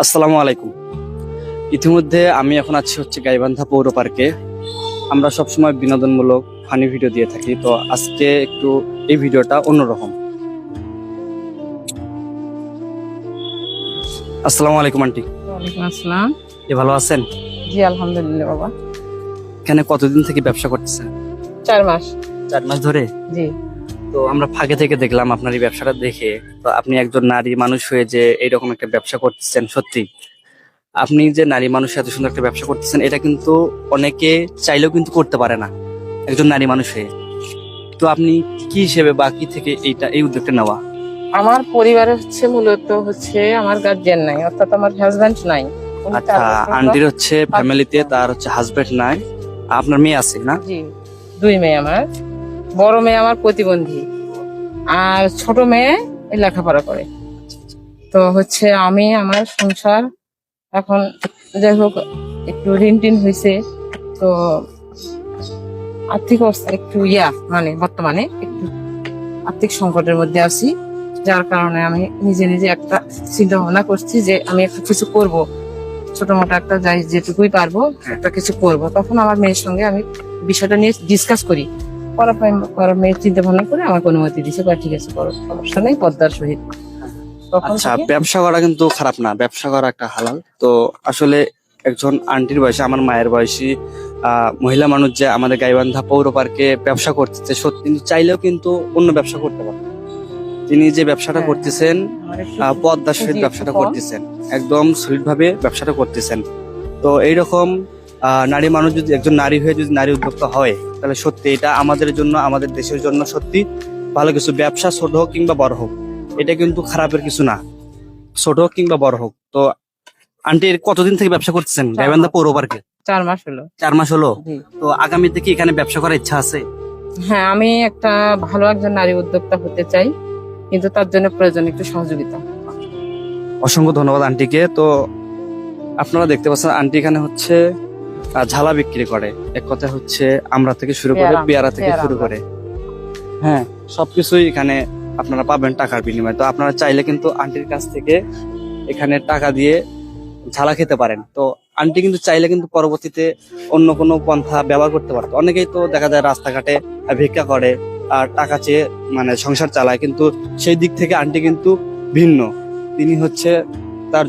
আসসালামু আলাইকুম। ইতিমধ্যে আমি এখন আছি গাইবান্ধা পৌর পার্কে। আমরা সবসময় বিনোদনমূলক ফানি ভিডিও দিয়ে থাকি, তো আজকে একটু এই ভিডিওটা অন্যরকম। আসসালামু আলাইকুম আন্টি। ওয়ালাইকুম আসসালাম। ভালো আছেন? জি আলহামদুলিল্লাহ বাবা। এখানে কতদিন থেকে ব্যবসা করতেছেন? 4 মাস। 4 মাস ধরে। জি। তো আমরা ফাঁকে থেকে দেখলাম আপনার এই ব্যবসাটা দেখে, তো আপনি একজন নারী মানুষ হয়ে যে এইরকম একটা ব্যবসা করতেছেন, সত্যি আপনি যে নারী মানুষ এত সুন্দর একটা ব্যবসা করতেছেন, এটা কিন্তু অনেকে চাইলেও কিন্তু করতে পারে না একজন নারী মানুষ হয়ে। তো আপনি কি হিসেবে বা কি থেকে এই উদ্যোগটা নেওয়া? আমার পরিবারে মূলত আমার গার্জিয়ান নাই, অর্থাৎ আমার হাজবেন্ড নাই। উনি আচ্ছা, 4 বছর আন্টির পর- ফ্যামিলিতে তার হাজবেন্ড নাই, আপনার মেয়ে আছে না? জি, 2 মেয়ে আমার। বড় মেয়ে আমার প্রতিবন্ধী, আর ছোট মেয়ে লেখাপড়া করে। তো আমি আমার সংসার এখন যাই হোক একটু ঋণ টিন হয়েছে, তো আর্থিক অবস্থা একটু বর্তমানে একটু আর্থিক সংকটের মধ্যে আছি। যার কারণে আমি নিজে নিজে একটা চিন্তা ভাবনা করছি যে আমি একটা কিছু করব, ছোট মোটো একটা যাই যেটুকুই পারবো একটা কিছু করব। তখন আমার মেয়ের সঙ্গে আমি বিষয়টা নিয়ে ডিসকাস করি, পরে মেয়ের চিন্তা ভাবনা করে আমাকে অনুমতি দিছে, বা ঠিক আছে করো, সমস্যা নেই, পদ্মার সহিত। তখন আচ্ছা, থেকে ব্যবসা করা কিন্তু খারাপ না, ব্যবসা করা একটা হালাল। তো আসলে একজন আন্টির বয়সী, আমার মায়ের বয়সী মহিলা মানুষ যে আমাদের গাইবান্ধা পৌর পার্কে ব্যবসা করতেছে, সত্যি কিন্তু চাইলেও কিন্তু অন্য ব্যবসা করতে পারে। তিনি যে ব্যবসাটা হ্যাঁ, করতেছেন, আমার একটু পদ্মার সহিত পুঁজি ব্যবসাটা একটু কম। করতেছেন, একদম সলিড ভাবে ব্যবসাটা করতেছেন। তো এইরকম নারী মানুষ যদি, একজন নারী হয়ে যদি নারী উদ্যোক্তা হয়, তাহলে সত্যি এটা আমাদের জন্য, আমাদের দেশের জন্য সত্যি ভালো কিছু। ব্যবসা ছোট হোক কিংবা বড় হোক, এটা কিন্তু খারাপের কিছু না, ছোট হোক কিংবা বড় হোক। তো আন্টির কতদিন থেকে ব্যবসা করতেছেন 4 গাইবান্ধা মাস। পৌর পার্কে? 4 মাস হলো। 4 মাস হলো। জি। তো আগামীতে কি এখানে ব্যবসা করার ইচ্ছা আছে? হ্যাঁ, আমি একটা ভালো একজন নারী উদ্যোক্তা হতে চাই, কিন্তু তার জন্য প্রয়োজন একটু সহযোগিতা। অসংখ্য ধন্যবাদ আন্টিকে। তো আপনারা দেখতে পাচ্ছেন আন্টি এখানে ঝালা বিক্রি করে। এক কথা আমরা থেকে শুরু করে, পেয়ারা থেকে শুরু করে, হ্যাঁ, সবকিছুই এখানে আপনারা পাবেন টাকার বিনিময়ে। তো আপনারা চাইলে কিন্তু আন্টির কাছ থেকে এখানে টাকা দিয়ে ঝালা খেতে পারেন। তো আন্টি কিন্তু চাইলে কিন্তু পরবর্তীতে অন্য কোনো পন্থা ব্যবহার করতে পারতো। অনেকেই তো দেখা যায় রাস্তাঘাটে ভিক্ষা করে আর টাকা চেয়ে সংসার চালায়, কিন্তু সেই দিক থেকে আন্টি কিন্তু ভিন্ন। তিনি তার